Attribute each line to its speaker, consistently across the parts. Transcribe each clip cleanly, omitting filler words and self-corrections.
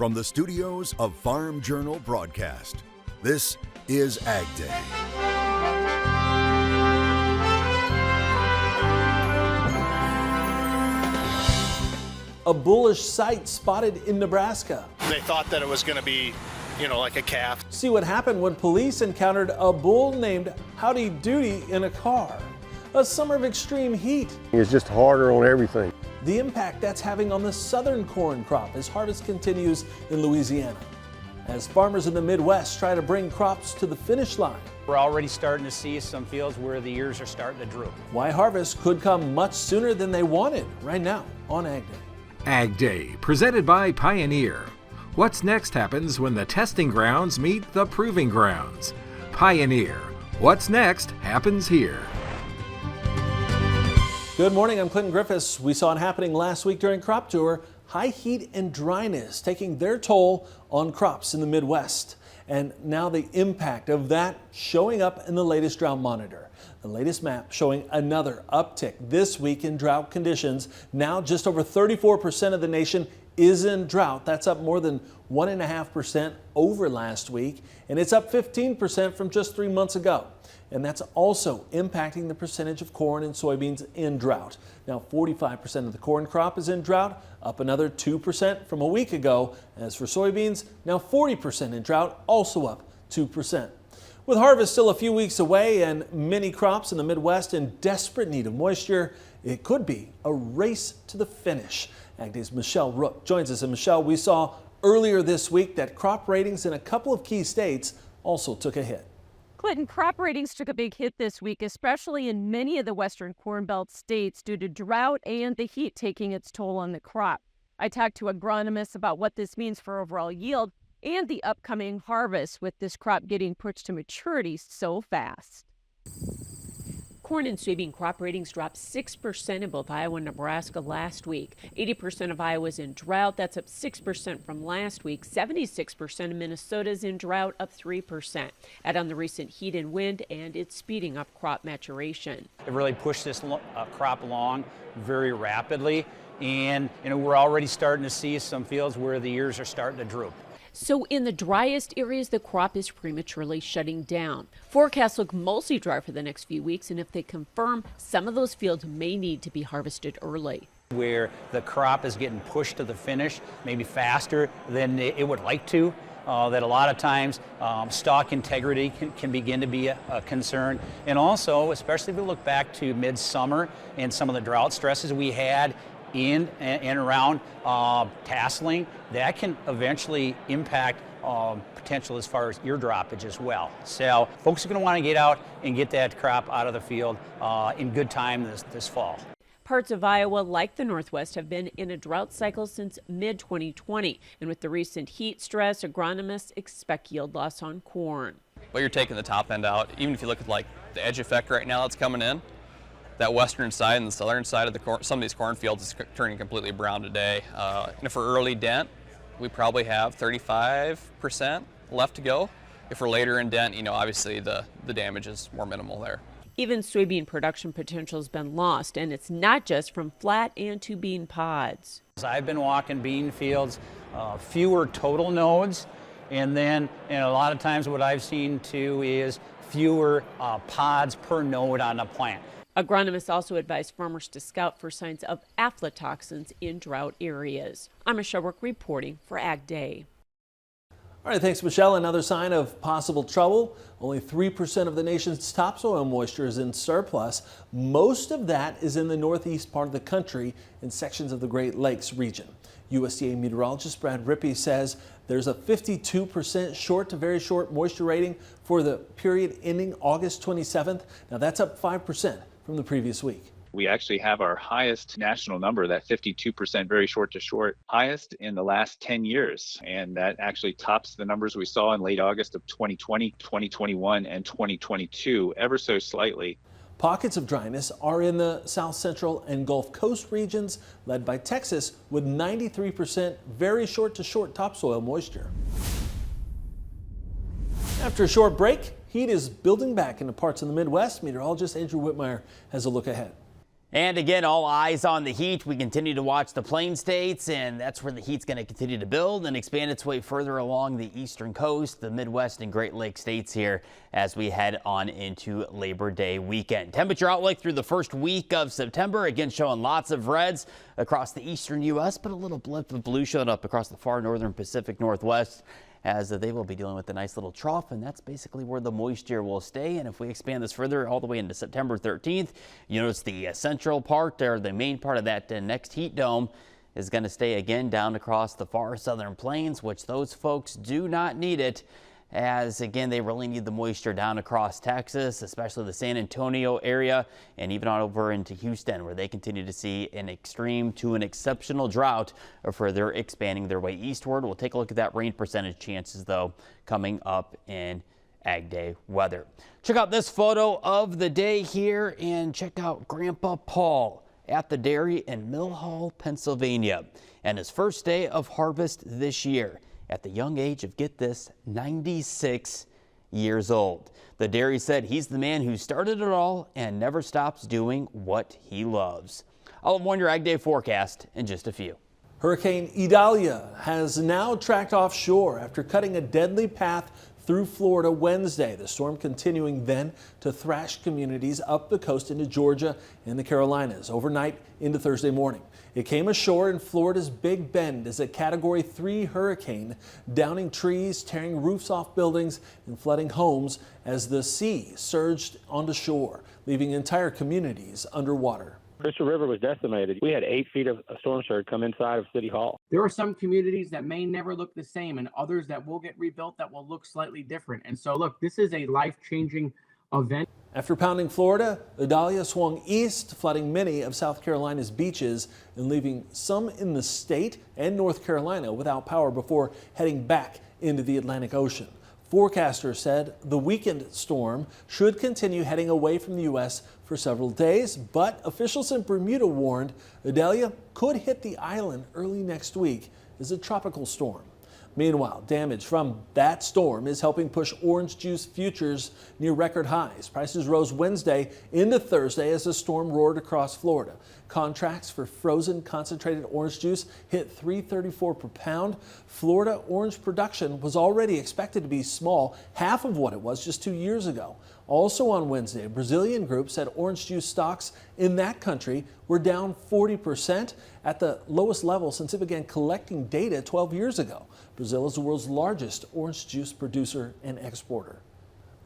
Speaker 1: From the studios of Farm Journal Broadcast, this is AgDay.
Speaker 2: A bullish sight spotted in Nebraska.
Speaker 3: They thought that it was going to be, like a calf.
Speaker 2: See what happened when police encountered a bull named Howdy Doody in a car. A summer of extreme heat.
Speaker 4: It's just harder on everything.
Speaker 2: The impact that's having on the southern corn crop as harvest continues in Louisiana. As farmers in the Midwest try to bring crops to the finish line.
Speaker 5: We're already starting to see some fields where the ears are starting to droop.
Speaker 2: Why harvest could come much sooner than they wanted right now on AgDay.
Speaker 6: AgDay, presented by Pioneer. What's next happens when the testing grounds meet the proving grounds. Pioneer. What's next happens here.
Speaker 2: Good morning, I'm Clinton Griffiths. We saw it happening last week during Crop Tour. High heat and dryness taking their toll on crops in the Midwest. And now the impact of that showing up in the latest drought monitor. The latest map showing another uptick this week in drought conditions. Now just over 34% of the nation is in drought. That's up more than 1.5% over last week. And it's up 15% from just 3 months ago. And that's also impacting the percentage of corn and soybeans in drought. Now 45% of the corn crop is in drought, up another 2% from a week ago. As for soybeans, now 40% in drought, also up 2%. With harvest still a few weeks away and many crops in the Midwest in desperate need of moisture, it could be a race to the finish. AgDay's Michelle Rook joins us. And Michelle, we saw earlier this week that crop ratings in a couple of key states also took a hit.
Speaker 7: Clinton, crop ratings took a big hit this week, especially in many of the western Corn Belt states due to drought and the heat taking its toll on the crop. I talked to agronomists about what this means for overall yield and the upcoming harvest with this crop getting pushed to maturity so fast.
Speaker 8: Corn and soybean crop ratings dropped 6% in both Iowa and Nebraska last week. 80% of Iowa is in drought. That's up 6% from last week. 76% of Minnesota is in drought, up 3%. Add on the recent heat and wind, and it's speeding up crop maturation.
Speaker 5: It really pushed this crop along very rapidly, and we're already starting to see some fields where the ears are starting to droop.
Speaker 8: So in the driest areas, the crop is prematurely shutting down. Forecasts look mostly dry for the next few weeks, and if they confirm, some of those fields may need to be harvested early.
Speaker 5: Where the crop is getting pushed to the finish, maybe faster than it would like to, that a lot of times stalk integrity can begin to be a concern. And also, especially if we look back to midsummer and some of the drought stresses we had in and around tasseling, that can eventually impact potential as far as ear droppage as well. So folks are going to want to get out and get that crop out of the field in good time this fall.
Speaker 8: Parts of Iowa, like the Northwest, have been in a drought cycle since mid-2020. And with the recent heat stress, agronomists expect yield loss on corn.
Speaker 9: But you're taking the top end out. Even if you look at like the edge effect right now that's coming in, that western side and the southern side of the corn, some of these cornfields is turning completely brown today. And for early dent, we probably have 35% left to go. If we're later in dent, obviously the damage is more minimal there.
Speaker 8: Even soybean production potential has been lost, and it's not just from flat and two bean pods.
Speaker 5: I've been walking bean fields, fewer total nodes, and then a lot of times what I've seen too is fewer pods per node on a plant.
Speaker 8: Agronomists also advise farmers to scout for signs of aflatoxins in drought areas. I'm Michelle Rook reporting for AgDay.
Speaker 2: All right, thanks, Michelle. Another sign of possible trouble. Only 3% of the nation's topsoil moisture is in surplus. Most of that is in the northeast part of the country in sections of the Great Lakes region. USDA meteorologist Brad Rippey says there's a 52% short to very short moisture rating for the period ending August 27th. Now that's up 5% from the previous week.
Speaker 10: We actually have our highest national number, that 52% very short to short, highest in the last 10 years. And that actually tops the numbers we saw in late August of 2020, 2021, and 2022 ever so slightly.
Speaker 2: Pockets of dryness are in the South Central and Gulf Coast regions, led by Texas with 93% very short to short topsoil moisture. After a short break, heat is building back into parts of the Midwest. Meteorologist Andrew Whitmire has a look ahead.
Speaker 11: And again, all eyes on the heat. We continue to watch the Plain States, and that's where the heat's going to continue to build and expand its way further along the eastern coast, the Midwest and Great Lakes states here as we head on into Labor Day weekend. Temperature outlook through the first week of September, again showing lots of reds across the eastern U.S., but a little blip of blue showing up across the far northern Pacific Northwest, as they will be dealing with a nice little trough, and that's basically where the moisture will stay. And if we expand this further all the way into September 13th, you notice the central part, or the main part of that next heat dome, is going to stay again down across the far southern plains, which those folks do not need it, as again they really need the moisture down across Texas, especially the San Antonio area, and even on over into Houston, where they continue to see an extreme to an exceptional drought, or further expanding their way eastward. We'll take a look at that rain percentage chances though coming up in AgDay weather. Check out this photo of the day here, and check out Grandpa Paul at the dairy in Mill Hall, Pennsylvania, and his first day of harvest this year at the young age of, get this, 96 years old. The dairy said he's the man who started it all and never stops doing what he loves. I'll have your AgDay forecast in just a few.
Speaker 2: Hurricane Idalia has now tracked offshore after cutting a deadly path through Florida Wednesday. The storm continuing then to thrash communities up the coast into Georgia and the Carolinas overnight into Thursday morning. It came ashore in Florida's Big Bend as a Category 3 hurricane, downing trees, tearing roofs off buildings, and flooding homes as the sea surged onto shore, leaving entire communities underwater.
Speaker 4: Crystal River was decimated. We had 8 feet of storm surge come inside of City Hall.
Speaker 12: There are some communities that may never look the same, and others that will get rebuilt that will look slightly different. And so, look, this is a life-changing event.
Speaker 2: After pounding Florida, Idalia swung east, flooding many of South Carolina's beaches and leaving some in the state and North Carolina without power before heading back into the Atlantic Ocean. Forecasters said the weekend storm should continue heading away from the U.S. for several days, but officials in Bermuda warned Idalia could hit the island early next week as a tropical storm. Meanwhile, damage from that storm is helping push orange juice futures near record highs. Prices rose Wednesday into Thursday as the storm roared across Florida. Contracts for frozen concentrated orange juice hit $3.34 per pound. Florida orange production was already expected to be small, half of what it was just 2 years ago. Also on Wednesday, a Brazilian group said orange juice stocks in that country were down 40% at the lowest level since it began collecting data 12 years ago. Brazil is the world's largest orange juice producer and exporter.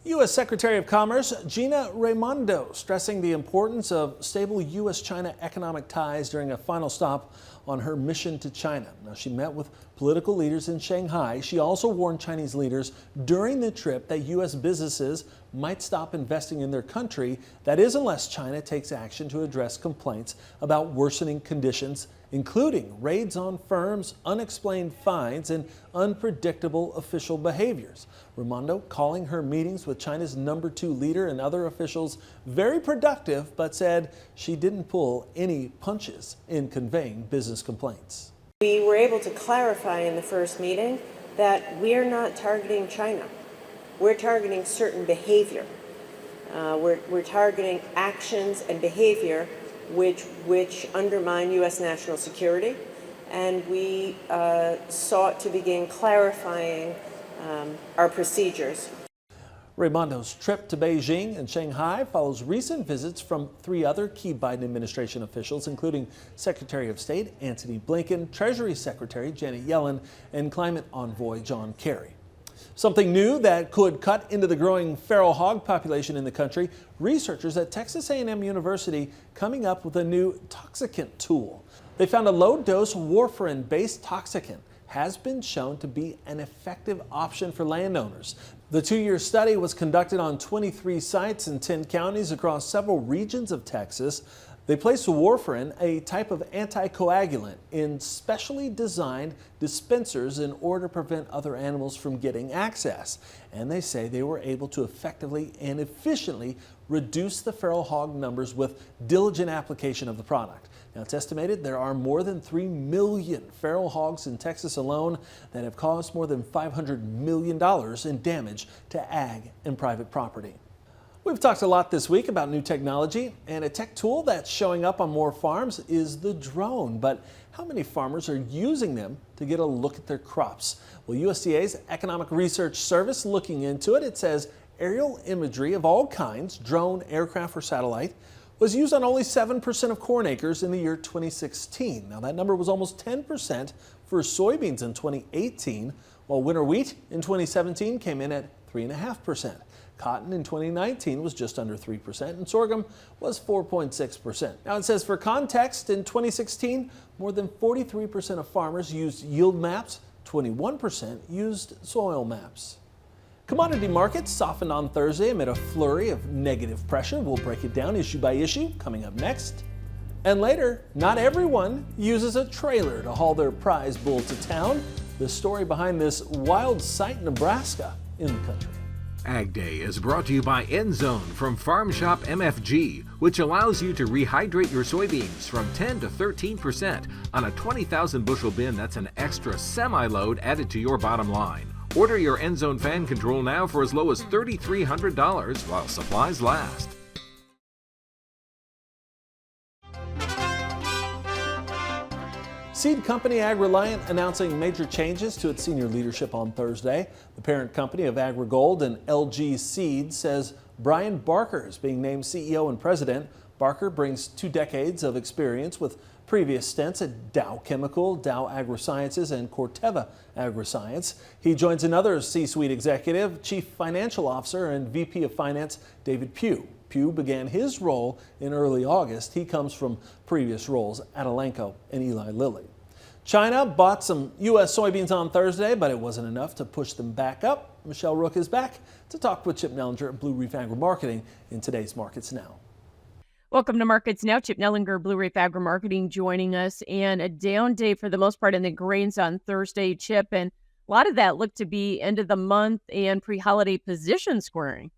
Speaker 2: U.S. Secretary of Commerce Gina Raimondo stressing the importance of stable U.S.-China economic ties during a final stop on her mission to China. Now, she met with political leaders in Shanghai. She also warned Chinese leaders during the trip that U.S. businesses might stop investing in their country. That is, unless China takes action to address complaints about worsening conditions, including raids on firms, unexplained fines, and unpredictable official behaviors. Raimondo calling her meetings with China's #2 leader and other officials very productive, but said she didn't pull any punches in conveying business complaints.
Speaker 13: We were able to clarify in the first meeting that we are not targeting China. We're targeting certain behavior. We're targeting actions and behavior which undermine U.S. national security, and we sought to begin clarifying our procedures.
Speaker 2: Raimondo's trip to Beijing and Shanghai follows recent visits from 3 other key Biden administration officials, including Secretary of State Antony Blinken, Treasury Secretary Janet Yellen, and Climate Envoy John Kerry. Something new that could cut into the growing feral hog population in the country. Researchers at Texas A&M University coming up with a new toxicant tool. They found a low-dose warfarin-based toxicant has been shown to be an effective option for landowners. The 2-year study was conducted on 23 sites in 10 counties across several regions of Texas. They placed warfarin, a type of anticoagulant, in specially designed dispensers in order to prevent other animals from getting access. And they say they were able to effectively and efficiently reduce the feral hog numbers with diligent application of the product. Now, it's estimated there are more than 3 million feral hogs in Texas alone that have caused more than $500 million in damage to ag and private property. We've talked a lot this week about new technology, and a tech tool that's showing up on more farms is the drone. But how many farmers are using them to get a look at their crops? Well, USDA's Economic Research Service looking into it. It says aerial imagery of all kinds, drone, aircraft, or satellite, was used on only 7% of corn acres in the year 2016. Now, that number was almost 10% for soybeans in 2018, while winter wheat in 2017 came in at 3.5%. Cotton in 2019 was just under 3%, and sorghum was 4.6%. Now, it says for context, in 2016, more than 43% of farmers used yield maps, 21% used soil maps. Commodity markets softened on Thursday amid a flurry of negative pressure. We'll break it down issue by issue coming up next. And later, not everyone uses a trailer to haul their prize bull to town. The story behind this wild site in Nebraska in the country.
Speaker 6: AgDay is brought to you by Endzone from Farm Shop MFG, which allows you to rehydrate your soybeans from 10 to 13% on a 20,000 bushel bin. That's an extra semi-load added to your bottom line. Order your Endzone fan control now for as low as $3,300 while supplies last.
Speaker 2: Seed company AgReliant announcing major changes to its senior leadership on Thursday. The parent company of AgriGold and LG Seed says Brian Barker is being named CEO and president. Barker brings 2 decades of experience with previous stints at Dow Chemical, Dow AgroSciences, and Corteva AgroScience. He joins another C-suite executive, Chief Financial Officer and VP of Finance, David Pugh. Pugh began his role in early August. He comes from previous roles at Elanco and Eli Lilly. China bought some U.S. soybeans on Thursday, but it wasn't enough to push them back up. Michelle Rook is back to talk with Chip Nellinger at Blue Reef Agri-Marketing in today's Markets Now.
Speaker 7: Welcome to Markets Now. Chip Nellinger, Blue Reef Agri-Marketing, joining us. And a down day for the most part in the grains on Thursday, Chip. And a lot of that looked to be end of the month and pre-holiday position squaring.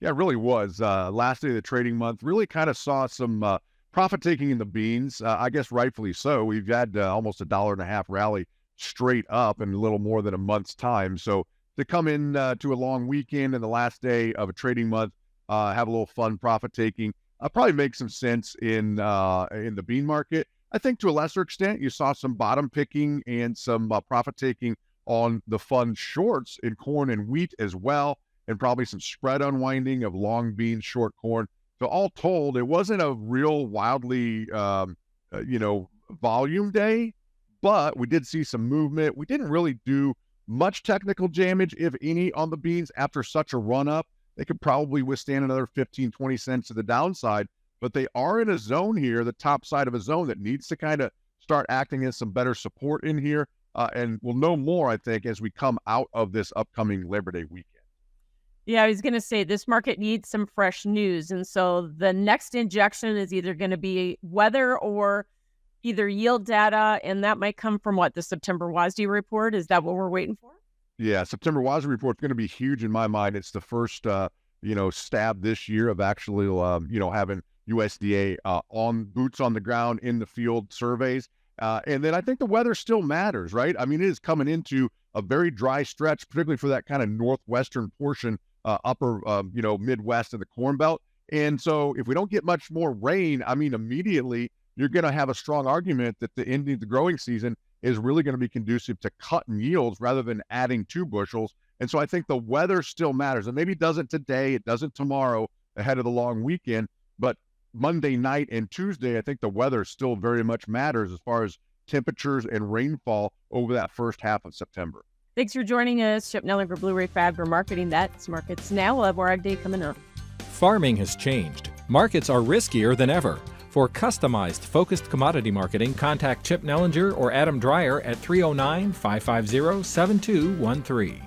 Speaker 14: Yeah, it really was. Last day of the trading month really kind of saw some profit taking in the beans. I guess rightfully so. We've had almost $1.50 rally straight up in a little more than a month's time. So to come in to a long weekend and the last day of a trading month, have a little fun profit taking, probably makes some sense in the bean market. I think to a lesser extent, you saw some bottom picking and some profit taking on the fund shorts in corn and wheat as well, and probably some spread unwinding of long beans, short corn. So all told, it wasn't a real wildly, volume day, but we did see some movement. We didn't really do much technical damage, if any, on the beans after such a run up. They could probably withstand another 15, 20 cents to the downside, but they are in a zone here, the top side of a zone that needs to kind of start acting as some better support in here. And we'll know more, I think, as we come out of this upcoming Labor Day weekend.
Speaker 7: Yeah, I was going to say this market needs some fresh news. And so the next injection is either going to be weather or either yield data. And that might come from what, the September WASDE report? Is that what we're waiting for?
Speaker 14: Yeah, September WASDE report is going to be huge in my mind. It's the first, stab this year of actually, having USDA on boots on the ground in the field surveys. And then I think the weather still matters, right? I mean, it is coming into a very dry stretch, particularly for that kind of northwestern portion, upper, Midwest and the Corn Belt. And so if we don't get much more rain, I mean, immediately you're going to have a strong argument that the ending of the growing season is really going to be conducive to cutting yields rather than adding 2 bushels. And so I think the weather still matters. And maybe it doesn't today, it doesn't tomorrow ahead of the long weekend, but Monday night and Tuesday, I think the weather still very much matters as far as temperatures and rainfall over that first half of September.
Speaker 7: Thanks for joining us, Chip Nellinger, Blue Reef Agri-Marketing. That's Markets Now. We'll have more AgDay coming up.
Speaker 6: Farming has changed. Markets are riskier than ever. For customized, focused commodity marketing, contact Chip Nellinger or Adam Dreyer at 309-550-7213.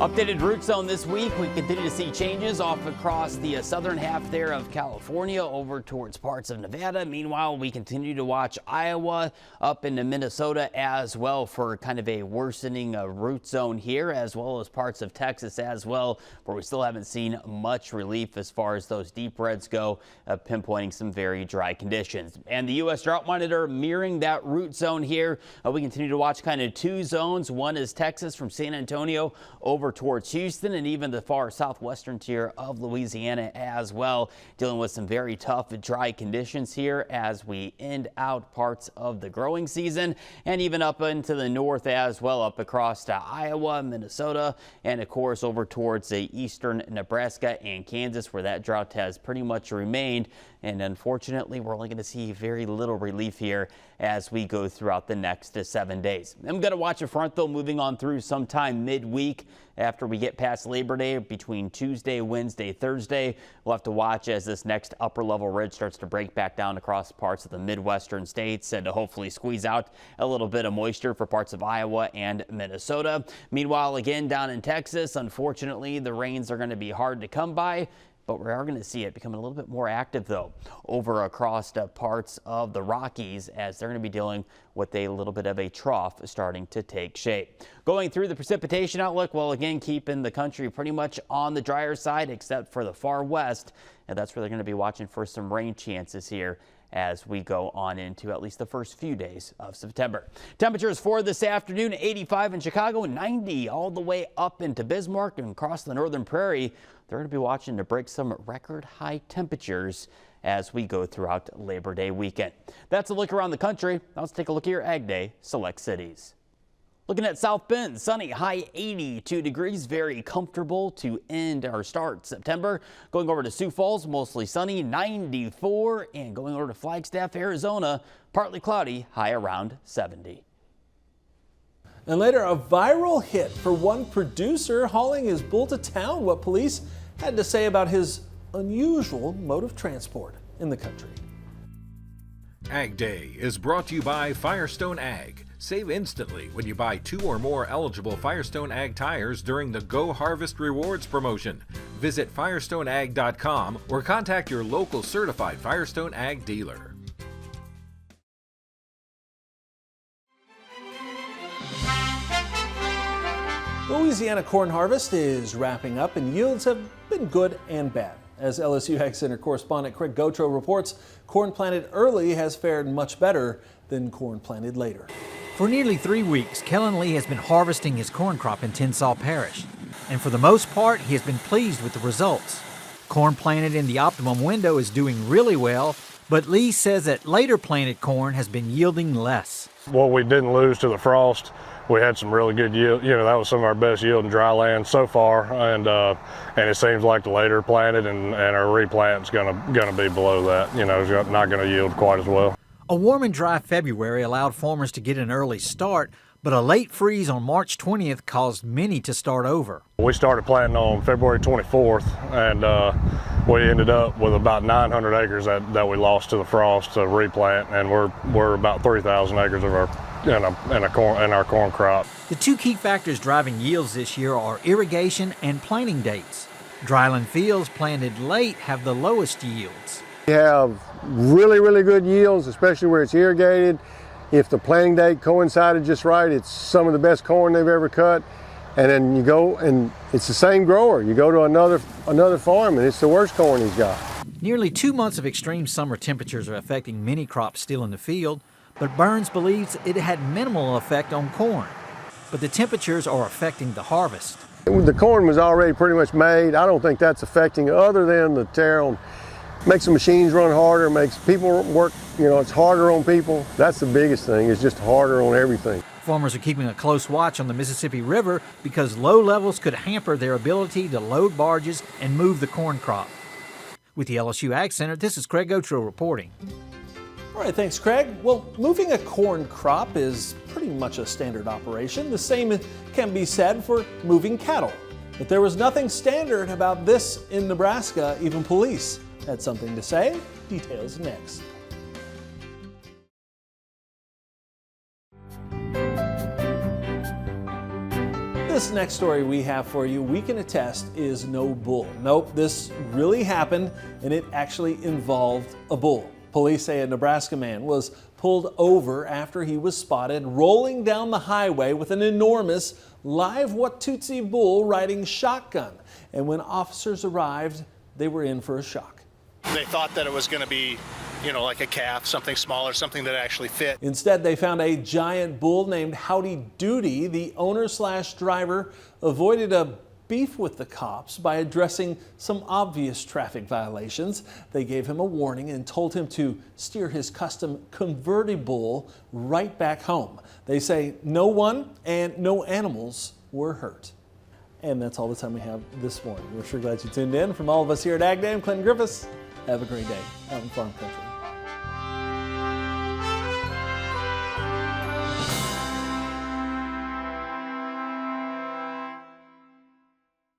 Speaker 11: Up updated root zone this week. We continue to see changes off across the southern half there of California over towards parts of Nevada. Meanwhile, we continue to watch Iowa up into Minnesota as well for kind of a worsening root zone here, as well as parts of Texas as well, where we still haven't seen much relief as far as those deep reds go, pinpointing some very dry conditions. And the U.S. Drought Monitor mirroring that root zone here. We continue to watch kind of two zones. One is Texas from San Antonio over towards Houston, and even the far southwestern tier of Louisiana as well, dealing with some very tough dry conditions here as we end out parts of the growing season, and even up into the north as well, up across to Iowa, Minnesota, and of course over towards the eastern Nebraska and Kansas, where that drought has pretty much remained. And unfortunately, we're only going to see very little relief here as we go throughout the next 7 days. I'm going to watch a front, though, moving on through sometime midweek after we get past Labor Day, between Tuesday, Wednesday, Thursday. We'll have to watch as this next upper level ridge starts to break back down across parts of the Midwestern states and to hopefully squeeze out a little bit of moisture for parts of Iowa and Minnesota. Meanwhile, again, down in Texas, unfortunately, the rains are going to be hard to come by. But we are going to see it becoming a little bit more active, though, over across parts of the Rockies, as they're going to be dealing with a little bit of a trough starting to take shape. Going through the precipitation outlook, well, again, keeping the country pretty much on the drier side, except for the far west. And that's where they're going to be watching for some rain chances here as we go on into at least the first few days of September. Temperatures for this afternoon, 85 in Chicago, 90 all the way up into Bismarck and across the northern prairie. They're going to be watching to break some record high temperatures as we go throughout Labor Day weekend. That's a look around the country. Now let's take a look at your AgDay Select Cities. Looking at South Bend, sunny, high 82 degrees, very comfortable to end or start September. Going over to Sioux Falls, mostly sunny, 94, and going over to Flagstaff, Arizona, partly cloudy, high around 70.
Speaker 2: And later, a viral hit for one producer hauling his bull to town. What police had to say about his unusual mode of transport in the country.
Speaker 6: AgDay is brought to you by Firestone Ag. Save instantly when you buy 2 or more eligible Firestone Ag tires during the Go Harvest Rewards promotion. Visit firestoneag.com or contact your local certified Firestone Ag dealer.
Speaker 2: Louisiana corn harvest is wrapping up and yields have been good and bad. As LSU Ag Center correspondent Craig Gautreaux reports, corn planted early has fared much better than corn planted later.
Speaker 15: For nearly 3 weeks, Kellen Lee has been harvesting his corn crop in Tensas Parish, and for the most part, he has been pleased with the results. Corn planted in the optimum window is doing really well, but Lee says that later planted corn has been yielding less.
Speaker 16: What we didn't lose to the frost, we had some really good yield. You know, that was some of our best yield in dry land so far, and it seems like the later planted and our replant's gonna be below that. You know, it's not gonna yield quite as well.
Speaker 15: A warm and dry February allowed farmers to get an early start, but a late freeze on March 20th caused many to start over.
Speaker 16: We started planting on February 24th, and we ended up with about 900 acres that we lost to the frost to replant, and we're about 3,000 acres of our corn crop.
Speaker 15: The two key factors driving yields this year are irrigation and planting dates. Dryland fields planted late have the lowest yields.
Speaker 17: We have really, really good yields, especially where it's irrigated. If the planting date coincided just right, it's some of the best corn they've ever cut. And then you go and it's the same grower. You go to another farm and it's the worst corn he's got.
Speaker 15: Nearly 2 months of extreme summer temperatures are affecting many crops still in the field, but Burns believes it had minimal effect on corn. But the temperatures are affecting the harvest.
Speaker 17: The corn was already pretty much made. I don't think that's affecting other than the tear on. Makes the machines run harder, makes people work, it's harder on people. That's the biggest thing, it's just harder on everything.
Speaker 15: Farmers are keeping a close watch on the Mississippi River because low levels could hamper their ability to load barges and move the corn crop. With the LSU Ag Center, this is Craig Gautreaux reporting.
Speaker 2: All right, thanks, Craig. Well, moving a corn crop is pretty much a standard operation. The same can be said for moving cattle. But there was nothing standard about this in Nebraska. Even police had something to say. Details next. This next story we have for you, we can attest, is no bull. Nope, this really happened, and it actually involved a bull. Police say a Nebraska man was pulled over after he was spotted rolling down the highway with an enormous live Watusi bull riding shotgun. And when officers arrived, they were in for a shock.
Speaker 3: They thought that it was going to be, like a calf, something smaller, something that actually fit.
Speaker 2: Instead, they found a giant bull named Howdy Doody. The owner/driver avoided a beef with the cops by addressing some obvious traffic violations. They gave him a warning and told him to steer his custom convertible right back home. They say no one and no animals were hurt. And that's all the time we have this morning. We're sure glad you tuned in. From all of us here at AgDay, I'm Clinton Griffiths. Have a great day out in farm country.